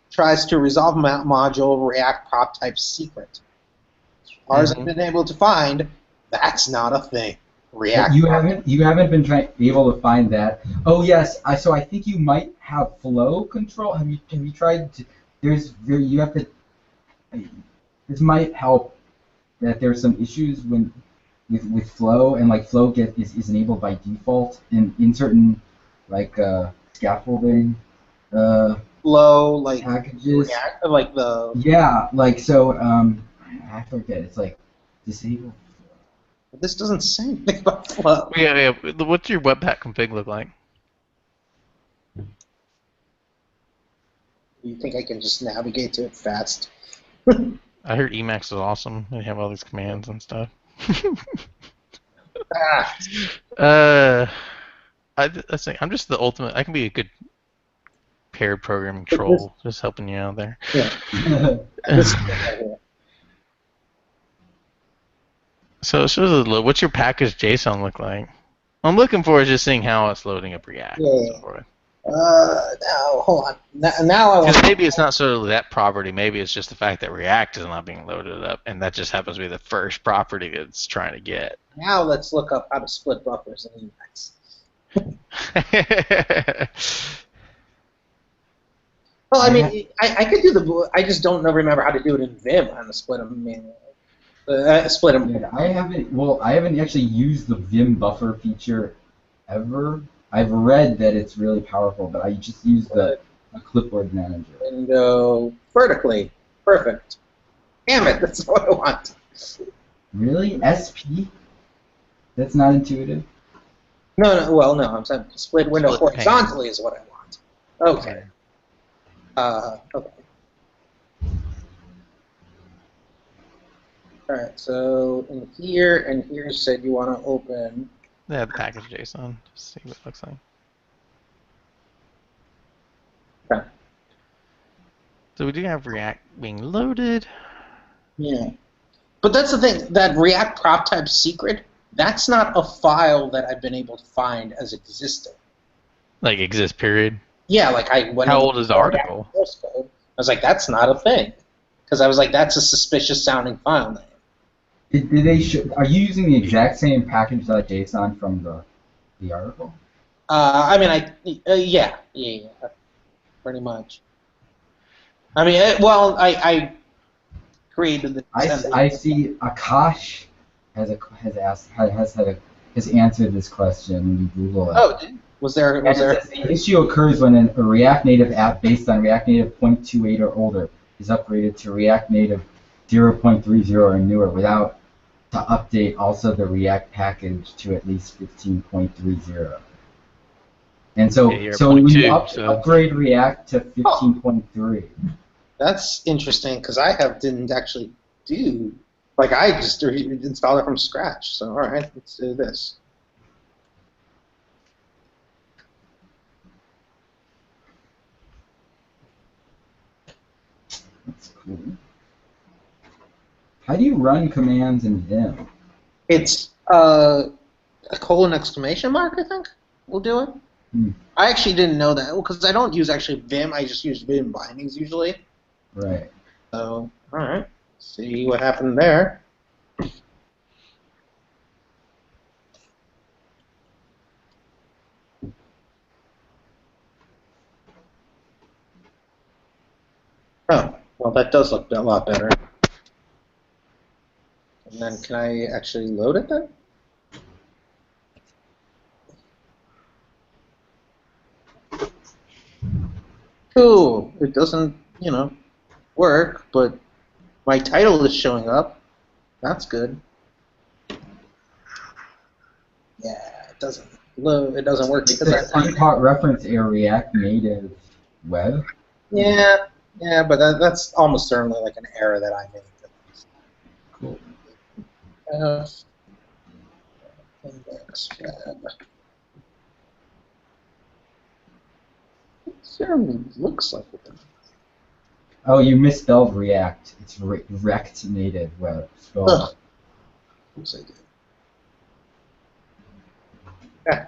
tries to resolve module React prop type secret. As far as I've been able to find, that's not a thing. React. You haven't been able to find that. Oh yes, so I think you might have flow control. Have you tried to? You have to. This might help. That there's some issues with flow, and like flow is enabled by default in certain like scaffolding flow like packages. React, like the so I forget. It's like disable. This doesn't say anything about flow. Yeah. What's your Webpack config look like? You think I can just navigate to it fast? I heard Emacs is awesome. They have all these commands and stuff. I'm just the ultimate. I can be a good paired programming troll, just helping you out there. Yeah. So what's your package JSON look like? I'm looking forward to just seeing how it's loading up React. Yeah. Now, hold on. Now I want. Because maybe it's not sort of that property. Maybe it's just the fact that React is not being loaded up, and that just happens to be the first property it's trying to get. Now let's look up how to split buffers in Emacs. Well, I mean, I could do I just don't remember how to do it in Vim on the split them manually. Split them. Yeah, I haven't actually used the Vim buffer feature ever. I've read that it's really powerful, but I just use the clipboard manager. Window vertically. Perfect. Damn it, that's what I want. Really? SP? That's not intuitive? No, I'm saying split window horizontally is what I want. Okay. Okay. Alright, so in here and here you said you want to open... Yeah, the package JSON. Just see what it looks like. Okay. So we do have React being loaded. Yeah. But that's the thing, that React prop type secret, that's not a file that I've been able to find as existing. Like exist period? Yeah, like I went... How old is the article? I was like, that's not a thing. Because I was like, that's a suspicious sounding file name. Are you using the exact same package.json from the article? I mean, yeah, pretty much. I mean, I created the. I see Akash has answered this question when you Google it. Oh, was there? The issue occurs when a React Native app based on React Native 0.28 or older is upgraded to React Native 0.30 or newer without to update also the React package to at least 15.30. And so, Yeah, you're at so when you 0.2, so- upgrade React to 15.3. That's interesting because I didn't actually do, like, I just installed it from scratch. So all right, let's do this. That's cool. How do you run commands in Vim? It's a colon exclamation mark, I think, will do it. I actually didn't know that because I don't use actually Vim. I just use Vim bindings usually. Right. So all right, see what happened there. Oh, well, that does look a lot better. And then can I actually load it then? Cool. It doesn't, work, but my title is showing up. That's good. Yeah, it doesn't load. It doesn't work because It's uncaught reference a React Native web. Yeah, but that's almost certainly like an error that I made. Cool. Index web. It certainly looks like it. Oh, you misspelled React. It's Rect Native web. Spelled. Ugh. Oops, I did. Yeah.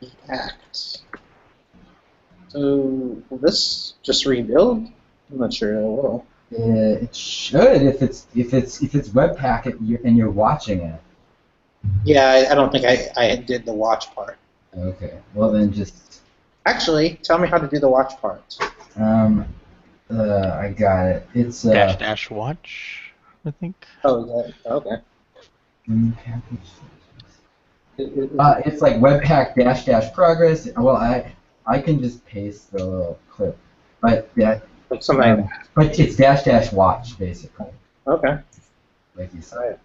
React. So will this just rebuild? I'm not sure it will. It should if it's Webpack and you're watching it. Yeah, I don't think I did the watch part. Okay. Well then just. Actually, tell me how to do the watch part. I got it. It's dash watch, I think. Oh, is that okay? It's like Webpack -- progress. Well, I can just paste the little clip, but that. Like something. But it's -- watch basically. Okay. Like you said. All right.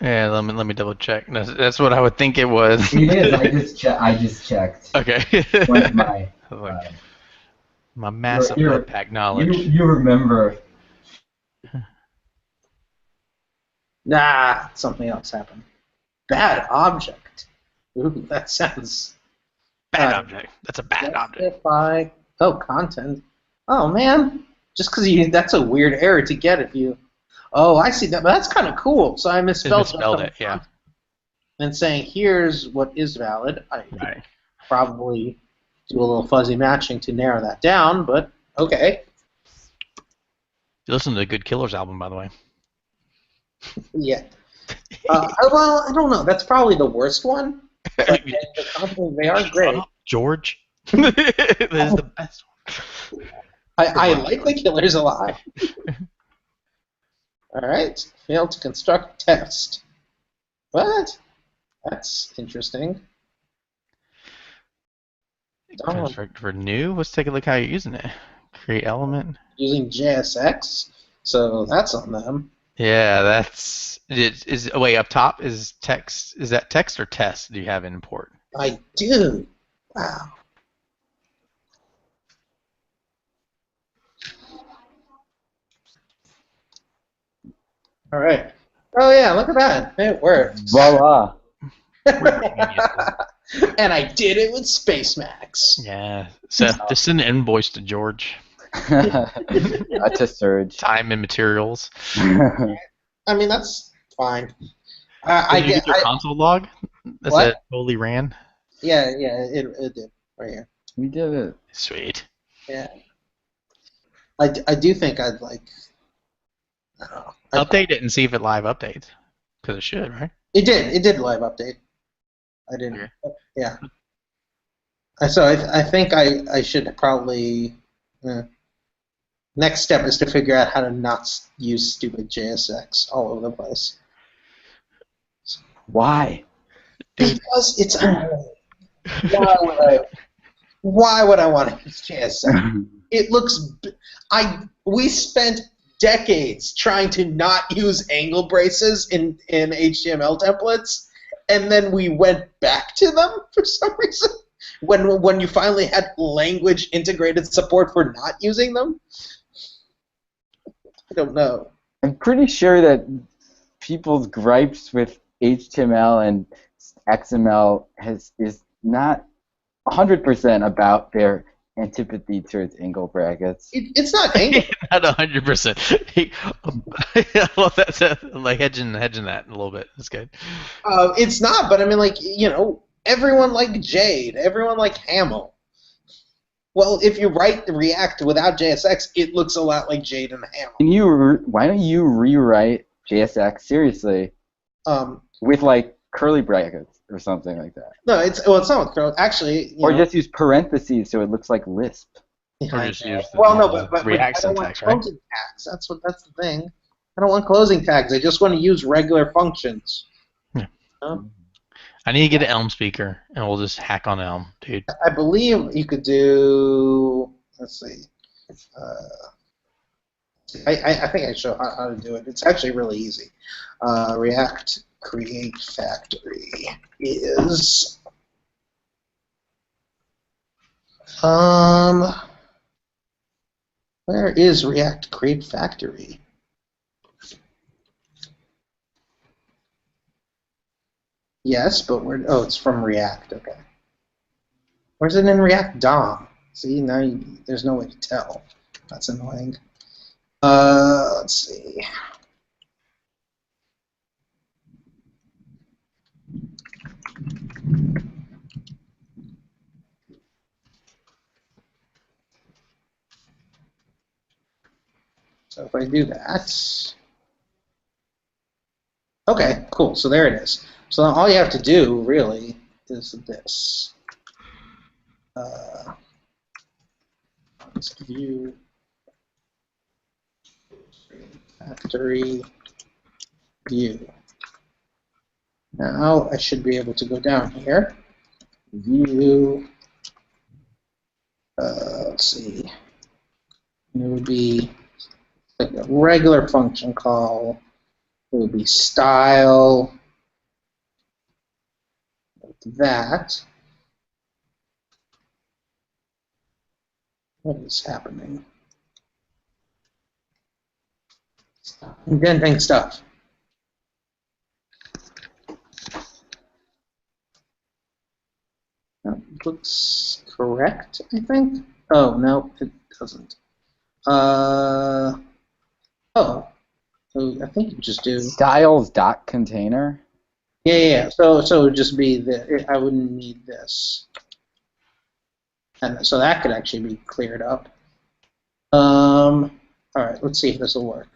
Yeah, let me double check. That's what I would think it was. It is. I just checked. Okay. What's my my massive You're- Webpack knowledge. you remember? Nah, something else happened. Bad object. Ooh, that sounds Bad object. That's a bad object. justify. Oh, content. Oh man, just because that's a weird error to get if you. Oh, I see that. But that's kind of cool. So I misspelled it. Yeah. And saying here's what is valid. I Right. probably do a little fuzzy matching to narrow that down, but okay. You listen to the Good Killers album, by the way. Yeah. Well, I don't know. That's probably the worst one. But they are great. Shut up, George. That is the best one. I like the Killers a lot. All right. Failed to construct test. What? That's interesting. Construct for new. Let's take a look how you're using it. Create element. Using JSX, so that's on them. Yeah, that's is way up top is text. Is that text or test? Do you have in import? I do. Wow. All right. Oh yeah, look at that. It works. Voila. And I did it with SpaceMax. Yeah. Seth, just send an invoice to George. To Surge. Time and materials. I mean, that's fine. I Did you get get your console log that What? said totally ran? Yeah, it did right here. We did it. Sweet. Yeah. I do think I'd like. I don't know. Update it and see if it live updates. Because it should, right? It did. It did live update. I didn't. Okay. Yeah. So I think I should probably. Next step is to figure out how to not use stupid JSX all over the place. Why? Because it's annoying. Why would I want to use JSX? It looks. We spent decades trying to not use angle braces in HTML templates, and then we went back to them for some reason when you finally had language integrated support for not using them. I don't know. I'm pretty sure that people's gripes with HTML and XML is not 100% about their antipathy towards angle brackets. It's not angle. Not 100%. Well, that's like hedging that a little bit. That's good. It's not, but I mean, like, everyone liked Jade, everyone liked Haml. Well, if you write React without JSX, it looks a lot like Jade and Haml. Why don't you rewrite JSX seriously with like curly brackets or something like that? No, it's not with curly. Actually, or just use parentheses so it looks like Lisp. Or just use the but React I don't want syntax, right? closing tags. That's the thing. I don't want closing tags. I just want to use regular functions. Yeah. I need to get an Elm speaker, and we'll just hack on Elm, dude. I believe you could do. Let's see. I think I show how to do it. It's actually really easy. React Create Factory is where is React Create Factory? Yes, but it's from React. Okay. Where's it in React DOM? See, now there's no way to tell. That's annoying. Let's see. So if I do that, okay, cool. So there it is. So all you have to do really is this. Let's view factory view. Now I should be able to go down here. View. Let's see. It would be like a regular function call. It would be style. Like that. What is happening? Stop indenting stuff. That looks correct, I think. Oh, no, it doesn't. So I think you just do Styles.container? Yeah. So it would just be I wouldn't need this. And so that could actually be cleared up. All right, let's see if this will work.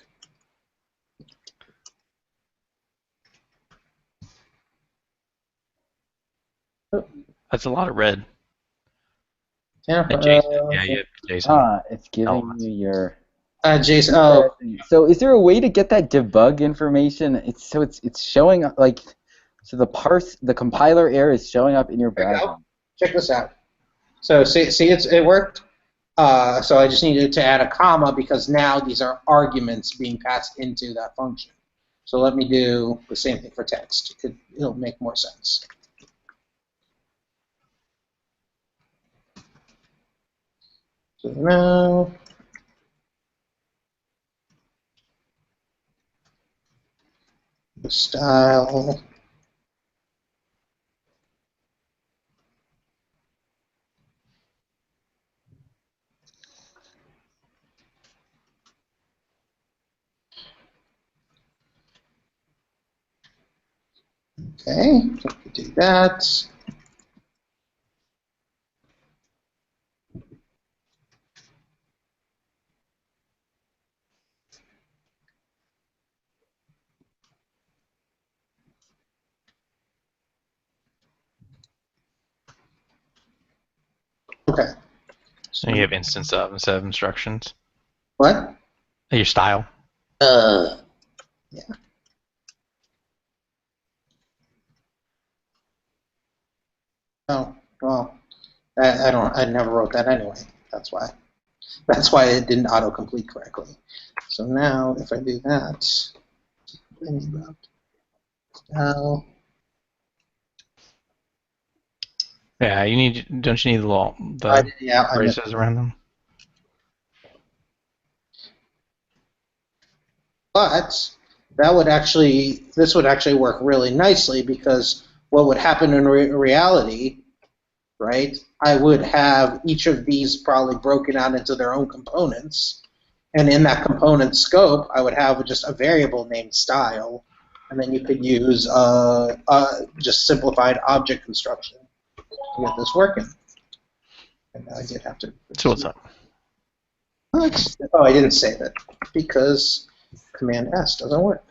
That's a lot of red. Yeah, And Jason, Jason. It's giving you your. Jason. Oh, So is there a way to get that debug information? It's showing like, so the compiler error is showing up in your browser. Check this out. So see it worked. So I just needed to add a comma because now these are arguments being passed into that function. So let me do the same thing for text. It'll make more sense. So now. The style. Okay, so we do that. Okay. So you have instance of instead of instructions. What? Your style. Yeah. Oh, well, I never wrote that anyway. That's why. That's why it didn't autocomplete correctly. So now, if I do that, now. Yeah, don't you need the Yeah, I missed. braces around them? But this would actually work really nicely, because what would happen in reality, right? I would have each of these probably broken out into their own components, and in that component scope, I would have just a variable named style, and then you could use just simplified object construction to get this working. And now I did have to. So what's up? Oh, I didn't save it because Command S doesn't work.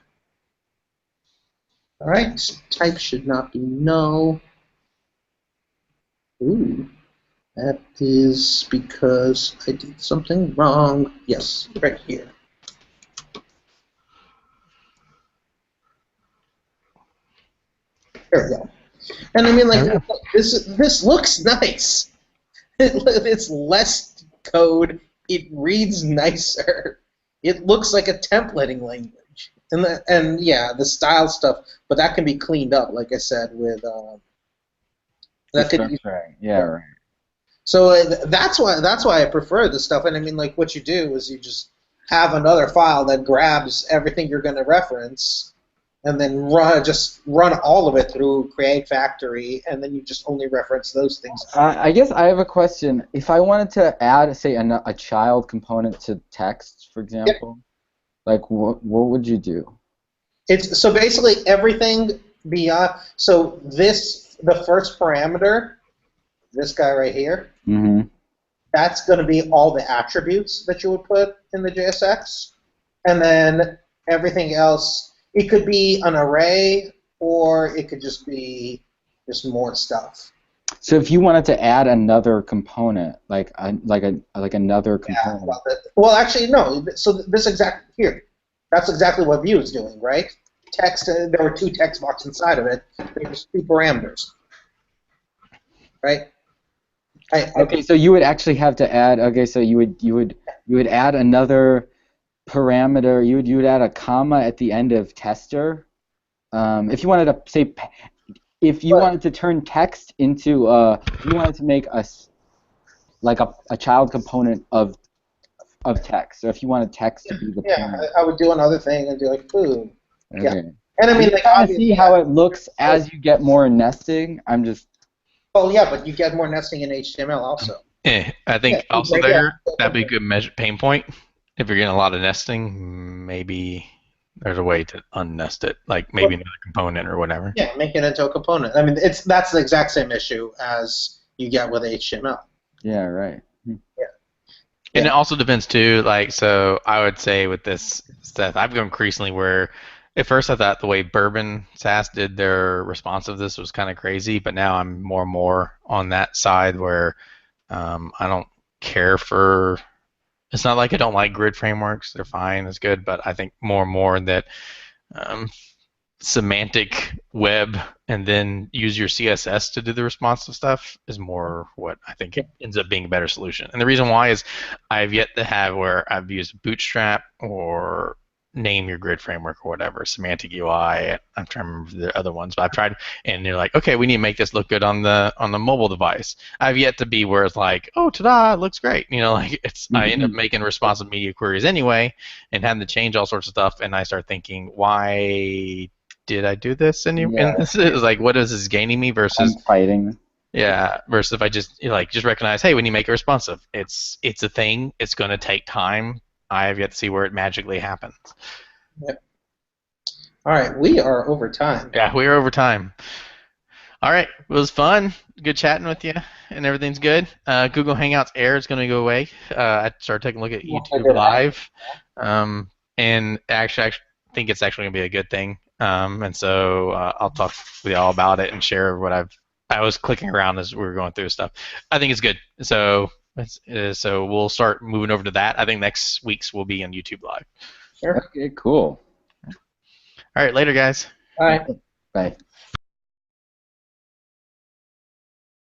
All right, type should not be no. Ooh, that is because I did something wrong. Yes, right here. There we go. And I mean, like, this looks nice. It's less code. It reads nicer. It looks like a templating language. And yeah, the style stuff, but that can be cleaned up, like I said, with that could be, yeah, right. So that's why I prefer this stuff. And I mean, like, what you do is you just have another file that grabs everything you're going to reference, and then run all of it through Create Factory, and then you just only reference those things. I guess I have a question. If I wanted to add, say, a child component to text, for example, like what would you do? It's so basically everything beyond. So the first parameter, this guy right here, that's going to be all the attributes that you would put in the JSX, and then everything else. It could be an array, or it could just be just more stuff. So if you wanted to add another component, like another component. Yeah, well, actually, no. So that's exactly what Vue is doing, right? Text. There were two text blocks inside of it. There's two parameters, right? Okay, so you would actually have to add. Okay, so you would add another parameter. You would add a comma at the end of tester. If you wanted to say, if you wanted to turn text into if you wanted to make a child component of text. So if you wanted text to be the parent. I would do another thing and do like food. Okay. Yeah. And I mean, like, kind of see how it looks as you get more nesting. I'm just. Well, yeah, but you get more nesting in HTML also. I think also that'd be a good pain point. If you're getting a lot of nesting, maybe there's a way to unnest it, like maybe another component or whatever. Yeah, make it into a component. I mean, that's the exact same issue as you get with HTML. Yeah, right. Yeah. And it also depends too, like, so I would say with this stuff, I've gone increasingly where at first I thought the way Bourbon SaaS did their response of this was kind of crazy, but now I'm more and more on that side where I don't care for. It's not like I don't like grid frameworks; they're fine, it's good. But I think more and more that semantic web and then use your CSS to do the responsive stuff is more what I think ends up being a better solution. And the reason why is I've yet to have where I've used Bootstrap or name your grid framework or whatever, semantic UI. I'm trying to remember the other ones, but I've tried, and you're like, okay, we need to make this look good on the mobile device. I've yet to be where it's like, oh, ta-da, it looks great. You know, like I end up making responsive media queries anyway, and having to change all sorts of stuff, and I start thinking, why did I do this? And this is like, what is this gaining me versus fighting? Yeah, versus if I just recognize, hey, when you make it responsive, it's a thing. It's going to take time. I have yet to see where it magically happens. Yep. All right, we are over time. Yeah, we are over time. All right, it was fun. Good chatting with you, and everything's good. Google Hangouts Air is going to go away. I started taking a look at YouTube Live, and actually, I think it's actually going to be a good thing. And so I'll talk with y'all about it and share what I was clicking around as we were going through stuff. I think it's good. So we'll start moving over to that. I think next week's will be on YouTube Live. Sure. Okay, cool. All right, later, guys. All right. Bye.